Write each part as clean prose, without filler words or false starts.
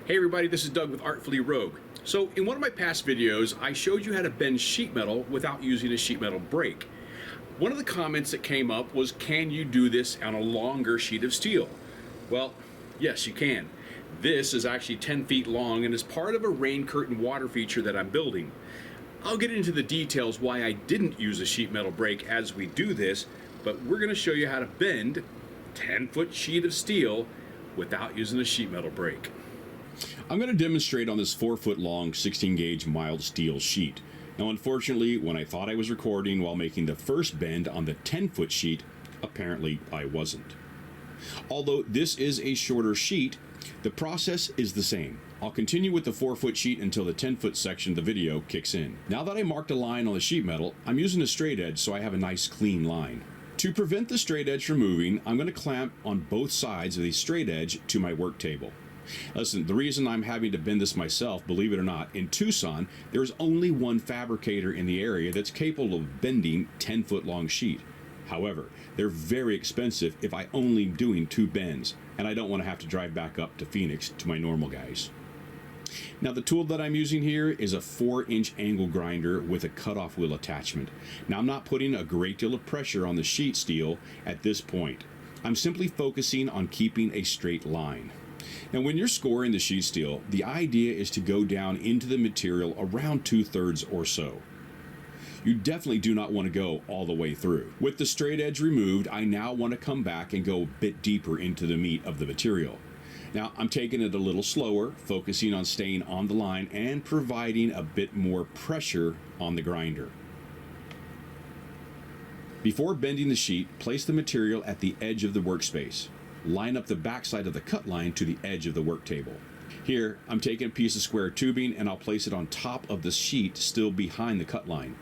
Hey everybody, this is Doug with Artfully Rogue. So in one of my past videos, I showed you how to bend sheet metal without using a sheet metal brake. One of the comments that came up was, can you do this on a longer sheet of steel? Well, yes, you can. This is actually 10 feet long and is part of a rain curtain water feature that I'm building. I'll get into the details why I didn't use a sheet metal brake as we do this, but we're going to show you how to bend a 10-foot sheet of steel without using a sheet metal brake. I'm going to demonstrate on this 4-foot long 16 gauge mild steel sheet. Now unfortunately, when I thought I was recording while making the first bend on the 10-foot sheet, apparently I wasn't. Although this is a shorter sheet, the process is the same. I'll continue with the 4-foot sheet until the 10-foot section of the video kicks in. Now that I marked a line on the sheet metal, I'm using a straight edge so I have a nice clean line. To prevent the straight edge from moving, I'm going to clamp on both sides of the straight edge to my work table. Listen, the reason I'm having to bend this myself, believe it or not, in Tucson, there's only one fabricator in the area that's capable of bending 10-foot long sheet. However, they're very expensive if I only doing 2 bends, and I don't want to have to drive back up to Phoenix to my normal guys. Now the tool that I'm using here is a 4-inch angle grinder with a cutoff wheel attachment. Now I'm not putting a great deal of pressure on the sheet steel at this point. I'm simply focusing on keeping a straight line. Now when you're scoring the sheet steel, the idea is to go down into the material around 2/3 or so. You definitely do not want to go all the way through. With the straight edge removed, I now want to come back and go a bit deeper into the meat of the material. Now I'm taking it a little slower, focusing on staying on the line and providing a bit more pressure on the grinder. Before bending the sheet, place the material at the edge of the workspace. Line up the backside of the cut line to the edge of the work table. Here, I'm taking a piece of square tubing and I'll place it on top of the sheet still behind the cut line.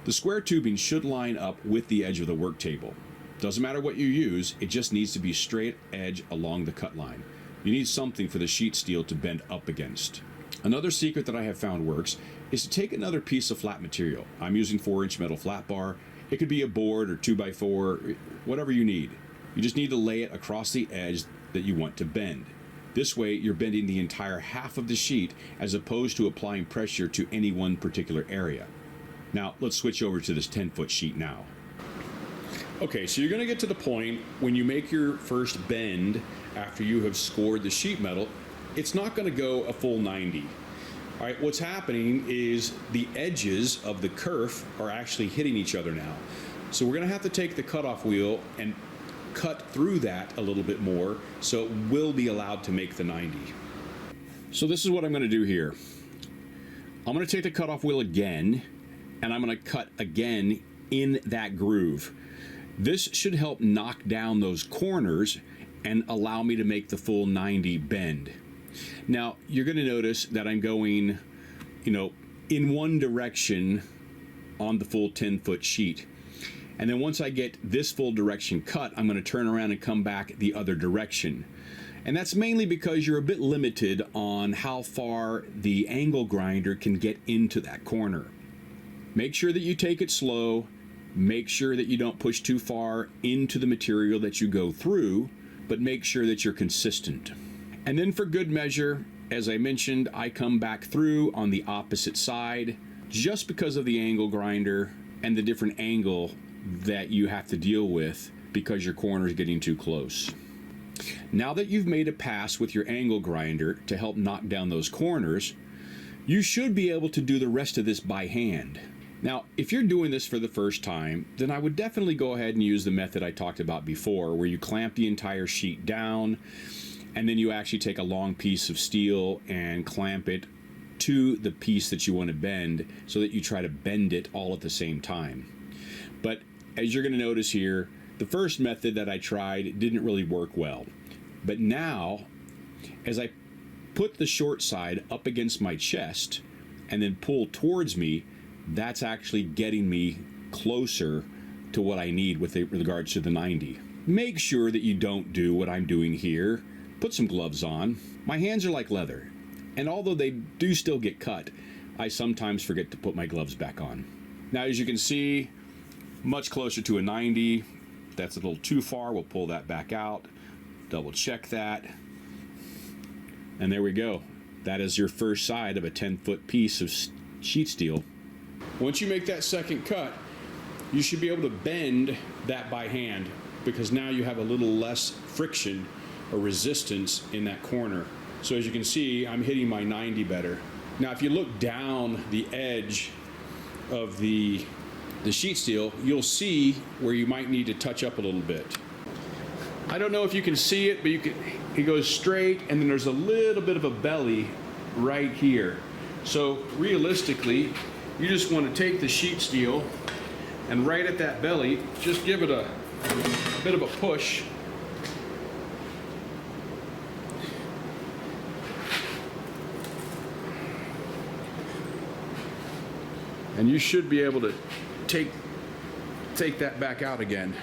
The square tubing should line up with the edge of the work table. Doesn't matter what you use, it just needs to be straight edge along the cut line. You need something for the sheet steel to bend up against. Another secret that I have found works is to take another piece of flat material. I'm using 4-inch metal flat bar. It could be a board or 2x4, whatever you need. You just need to lay it across the edge that you want to bend. This way you're bending the entire half of the sheet as opposed to applying pressure to any one particular area. Now let's switch over to this 10-foot sheet now. Okay, so you're going to get to the point when you make your first bend after you have scored the sheet metal, it's not going to go a full 90. All right, what's happening is the edges of the kerf are actually hitting each other now. So we're going to have to take the cutoff wheel and cut through that a little bit more so it will be allowed to make the 90. So this is what I'm going to do here. I'm going to take the cutoff wheel again and I'm going to cut again in that groove. This should help knock down those corners and allow me to make the full 90 bend. Now you're going to notice that I'm going, in one direction on the full 10-foot sheet. And then once I get this full direction cut, I'm going to turn around and come back the other direction. And that's mainly because you're a bit limited on how far the angle grinder can get into that corner. Make sure that you take it slow. Make sure that you don't push too far into the material that you go through, but make sure that you're consistent. And then for good measure, as I mentioned, I come back through on the opposite side just because of the angle grinder and the different angle that you have to deal with because your corner is getting too close. Now that you've made a pass with your angle grinder to help knock down those corners, you should be able to do the rest of this by hand. Now, if you're doing this for the first time, then I would definitely go ahead and use the method I talked about before, where you clamp the entire sheet down, and then you actually take a long piece of steel and clamp it to the piece that you want to bend so that you try to bend it all at the same time. But as you're going to notice here, the first method that I tried didn't really work well. But now, as I put the short side up against my chest and then pull towards me, that's actually getting me closer to what I need with regards to the 90. Make sure that you don't do what I'm doing here. Put some gloves on. My hands are like leather, and although they do still get cut, I sometimes forget to put my gloves back on. Now as you can see, much closer to a 90. That's a little too far. We'll pull that back out. Double check that. And there we go. That is your first side of a 10-foot piece of sheet steel. Once you make that second cut, you should be able to bend that by hand, because now you have a little less friction or resistance in that corner. So as you can see, I'm hitting my 90 better. Now if you look down the edge of the sheet steel, you'll see where you might need to touch up a little bit. I don't know if you can see it, but it goes straight, and then there's a little bit of a belly right here. So realistically, you just want to take the sheet steel and right at that belly, just give it a bit of a push. And you should be able to take that back out again.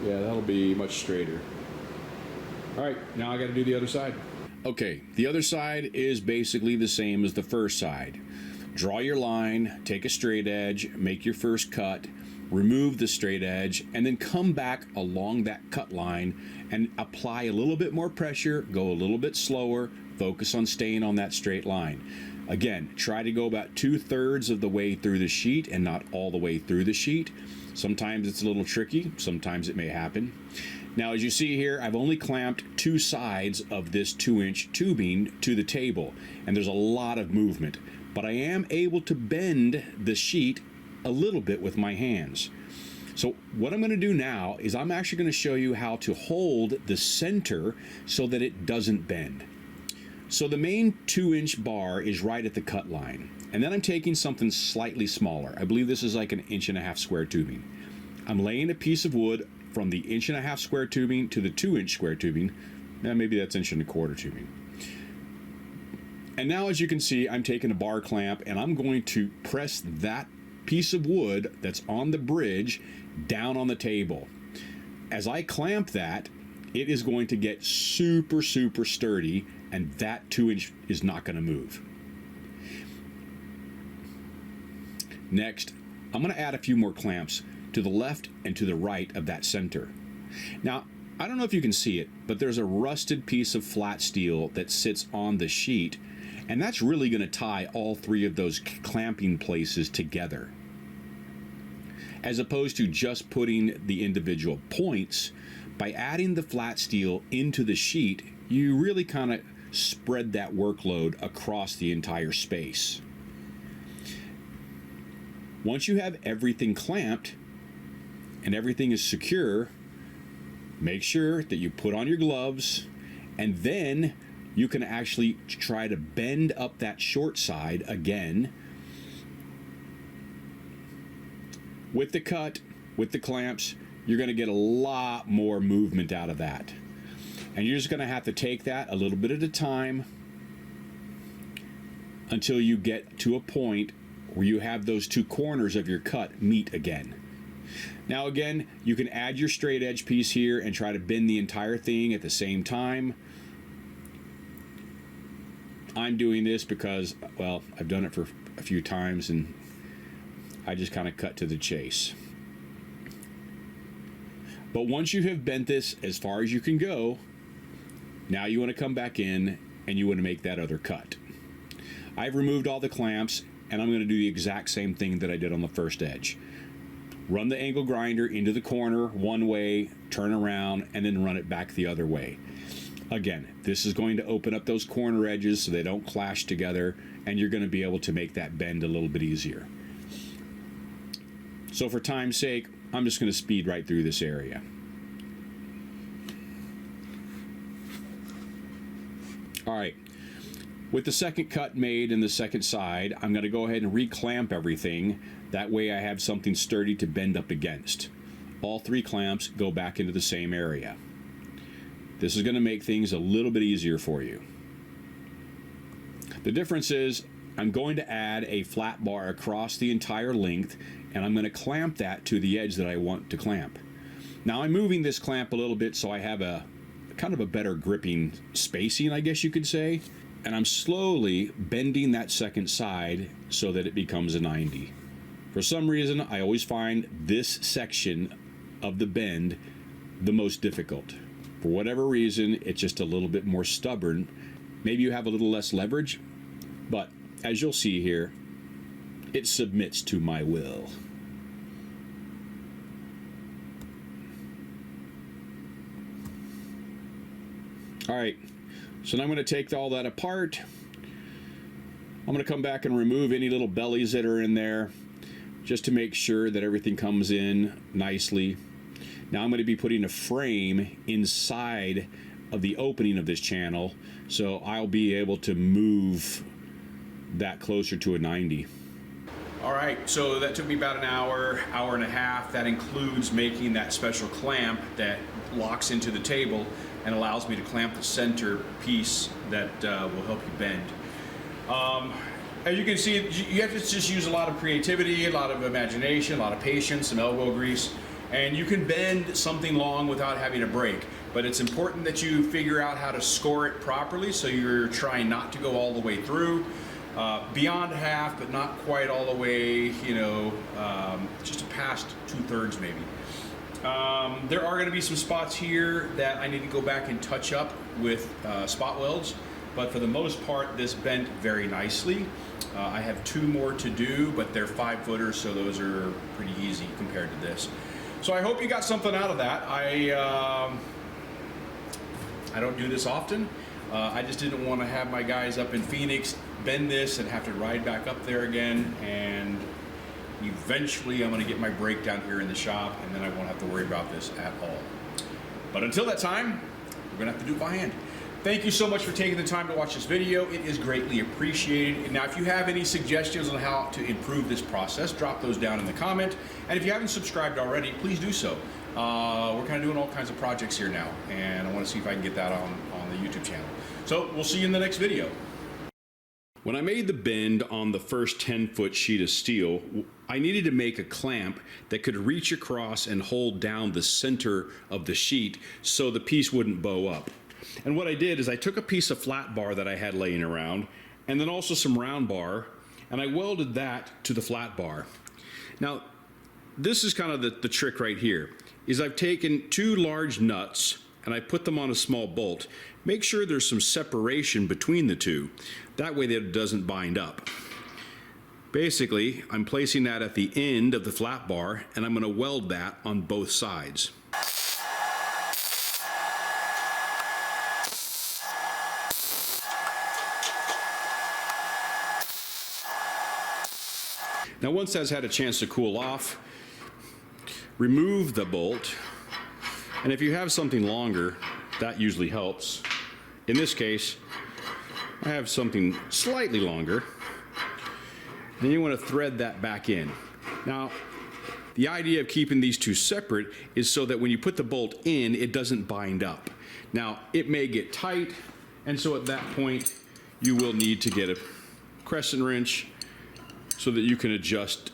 Yeah, that'll be much straighter. All right, now I got to do the other side. Okay, the other side is basically the same as the first side. Draw your line, take a straight edge, make your first cut, remove the straight edge, and then come back along that cut line and apply a little bit more pressure, go a little bit slower, focus on staying on that straight line. Again, try to go about 2/3 of the way through the sheet and not all the way through the sheet. Sometimes it's a little tricky, sometimes it may happen. Now as you see here, I've only clamped 2 sides of this 2-inch tubing to the table, and there's a lot of movement, but I am able to bend the sheet a little bit with my hands. So what I'm going to do now is I'm actually going to show you how to hold the center so that it doesn't bend. So the main 2-inch bar is right at the cut line, and then I'm taking something slightly smaller. I believe this is like an 1.5 inch square tubing. I'm laying a piece of wood from the 1.5 inch square tubing to the 2-inch square tubing. Now maybe that's 1.25 inch tubing. And now as you can see, I'm taking a bar clamp and I'm going to press that piece of wood that's on the bridge down on the table. As I clamp that, it is going to get super sturdy, and that 2-inch is not going to move. Next, I'm going to add a few more clamps to the left and to the right of that center. Now, I don't know if you can see it, but there's a rusted piece of flat steel that sits on the sheet, and that's really going to tie all 3 of those clamping places together. As opposed to just putting the individual points, by adding the flat steel into the sheet, you really kind of spread that workload across the entire space. Once you have everything clamped and everything is secure, make sure that you put on your gloves, and then you can actually try to bend up that short side again. With the cut, with the clamps, you're going to get a lot more movement out of that. And you're just going to have to take that a little bit at a time until you get to a point where you have those 2 corners of your cut meet again. Now again, you can add your straight edge piece here and try to bend the entire thing at the same time. I'm doing this because, well, I've done it for a few times and I just kind of cut to the chase. But once you have bent this as far as you can go, now you want to come back in and you want to make that other cut. I've removed all the clamps, and I'm going to do the exact same thing that I did on the first edge. Run the angle grinder into the corner one way, turn around, and then run it back the other way. Again, this is going to open up those corner edges so they don't clash together, and you're going to be able to make that bend a little bit easier. So for time's sake, I'm just going to speed right through this area. All right, with the second cut made in the second side, I'm going to go ahead and reclamp everything. That way I have something sturdy to bend up against. All 3 clamps go back into the same area. This is going to make things a little bit easier for you. The difference is I'm going to add a flat bar across the entire length, and I'm going to clamp that to the edge that I want to clamp. Now I'm moving this clamp a little bit so I have a kind of a better gripping spacing, I guess you could say, and I'm slowly bending that second side so that it becomes a 90. For some reason, I always find this section of the bend the most difficult. For whatever reason, it's just a little bit more stubborn. Maybe you have a little less leverage, but as you'll see here, it submits to my will. All right, so now I'm going to take all that apart. I'm going to come back and remove any little bellies that are in there, just to make sure that everything comes in nicely. Now I'm going to be putting a frame inside of the opening of this channel, so I'll be able to move that closer to a 90. All right, so that took me about an hour, hour and a half. That includes making that special clamp that locks into the table and allows me to clamp the center piece that will help you bend. As you can see, you have to just use a lot of creativity, a lot of imagination, a lot of patience, some elbow grease, and you can bend something long without having a break. But it's important that you figure out how to score it properly, so you're trying not to go all the way through. Beyond half, but not quite all the way, you know, just past 2/3 maybe. There are going to be some spots here that I need to go back and touch up with spot welds, but for the most part, this bent very nicely. I have 2 more to do, but they're 5-footers, so those are pretty easy compared to this. So I hope you got something out of that. I don't do this often. I just didn't want to have my guys up in Phoenix bend this and have to ride back up there again, and eventually I'm going to get my break down here in the shop, and then I won't have to worry about this at all. But until that time, we're going to have to do it by hand. Thank you so much for taking the time to watch this video. It is greatly appreciated. And now, if you have any suggestions on how to improve this process, drop those down in the comment. And if you haven't subscribed already, please do so. We're kind of doing all kinds of projects here now, and I want to see if I can get that on the YouTube channel. So we'll see you in the next video. When I made the bend on the first 10-foot sheet of steel, I needed to make a clamp that could reach across and hold down the center of the sheet so the piece wouldn't bow up. And what I did is I took a piece of flat bar that I had laying around, and then also some round bar, and I welded that to the flat bar. Now, this is kind of the trick right here, is I've taken 2 large nuts and I put them on a small bolt. Make sure there's some separation between the 2. That way that it doesn't bind up. Basically, I'm placing that at the end of the flat bar, and I'm going to weld that on both sides. Now, once that's had a chance to cool off, remove the bolt, and if you have something longer, that usually helps. In this case, I have something slightly longer, and you want to thread that back in. Now, the idea of keeping these 2 separate is so that when you put the bolt in, it doesn't bind up. Now, it may get tight, and so at that point, you will need to get a crescent wrench so that you can adjust.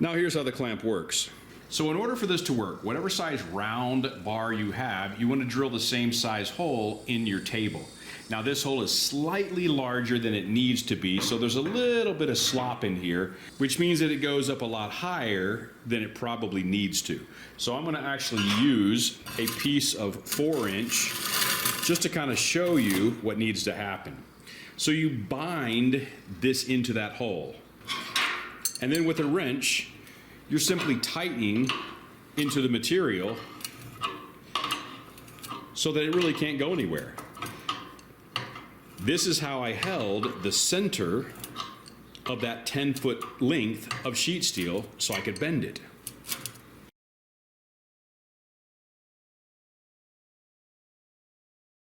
Now here's how the clamp works. So in order for this to work, whatever size round bar you have, you want to drill the same size hole in your table. Now this hole is slightly larger than it needs to be, so there's a little bit of slop in here, which means that it goes up a lot higher than it probably needs to. So I'm going to actually use a piece of 4-inch just to kind of show you what needs to happen. So you bind this into that hole. And then with a wrench, you're simply tightening into the material so that it really can't go anywhere. This is how I held the center of that 10-foot length of sheet steel so I could bend it.